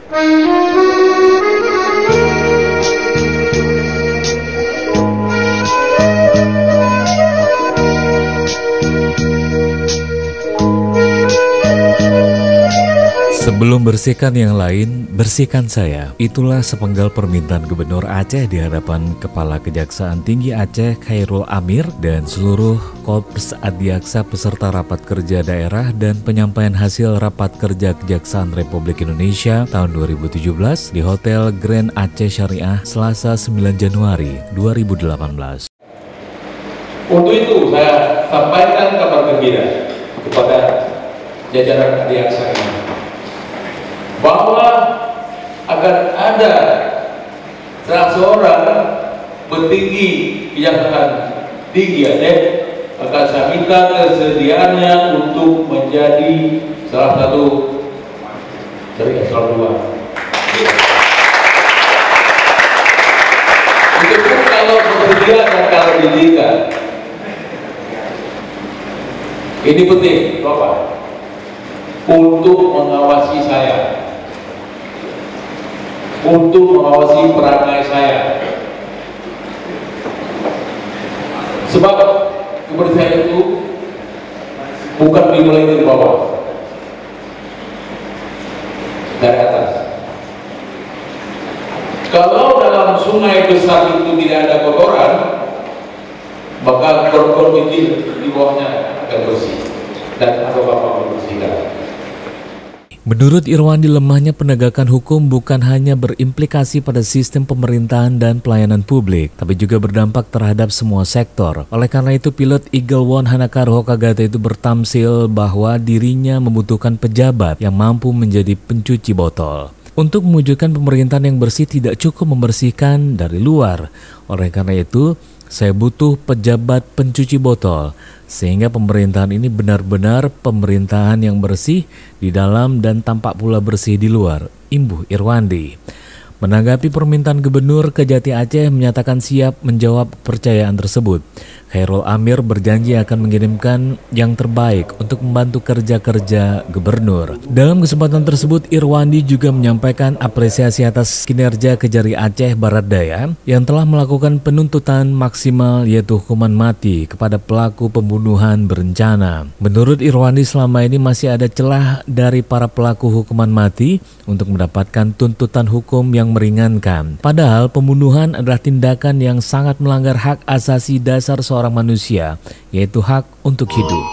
Sebelum bersihkan yang lain, bersihkan saya. Itulah sepenggal permintaan Gubernur Aceh di hadapan Kepala Kejaksaan Tinggi Aceh Khairul Amir dan seluruh Korps Adiaksa peserta rapat kerja daerah dan penyampaian hasil rapat kerja Kejaksaan Republik Indonesia tahun 2017 di Hotel Grand Aceh Syariah Selasa 9 Januari 2018. Untuk itu saya sampaikan kabar gembira kepada jajaran Adiaksa ini, bahwa akan ada salah seorang petinggi Kejaksaan Tinggi Aceh akan saya minta kesediaannya untuk menjadi salah satu dari eselon 2. Itu pun kalau bersedia dan kalau didikan. Ini penting, Bapak, untuk mengawasi saya, untuk mengawasi perangai saya. Sebab kebersihan itu bukan dimulai dari bawah, dari atas. Kalau dalam sungai besar itu tidak ada kotoran, maka kotor kecil di bawahnya akan bersih dan atau Bapak membersihkan. Menurut Irwandi, lemahnya penegakan hukum bukan hanya berimplikasi pada sistem pemerintahan dan pelayanan publik, tapi juga berdampak terhadap semua sektor. Oleh karena itu, pilot Eagle One Hanakar Hokagata itu bertamsil bahwa dirinya membutuhkan pejabat yang mampu menjadi pencuci botol. Untuk mewujudkan pemerintahan yang bersih tidak cukup membersihkan dari luar. Oleh karena itu, saya butuh pejabat pencuci botol, sehingga pemerintahan ini benar-benar pemerintahan yang bersih di dalam dan tampak pula bersih di luar, imbuh Irwandi. Menanggapi permintaan Gubernur, Kejati Aceh menyatakan siap menjawab kepercayaan tersebut. Khairul Amir berjanji akan mengirimkan yang terbaik untuk membantu kerja-kerja Gubernur. Dalam kesempatan tersebut, Irwandi juga menyampaikan apresiasi atas kinerja Kejari Aceh Barat Daya yang telah melakukan penuntutan maksimal yaitu hukuman mati kepada pelaku pembunuhan berencana. Menurut Irwandi, selama ini masih ada celah dari para pelaku hukuman mati untuk mendapatkan tuntutan hukum yang meringankan. Padahal pembunuhan adalah tindakan yang sangat melanggar hak asasi dasar seorang manusia, yaitu hak untuk hidup.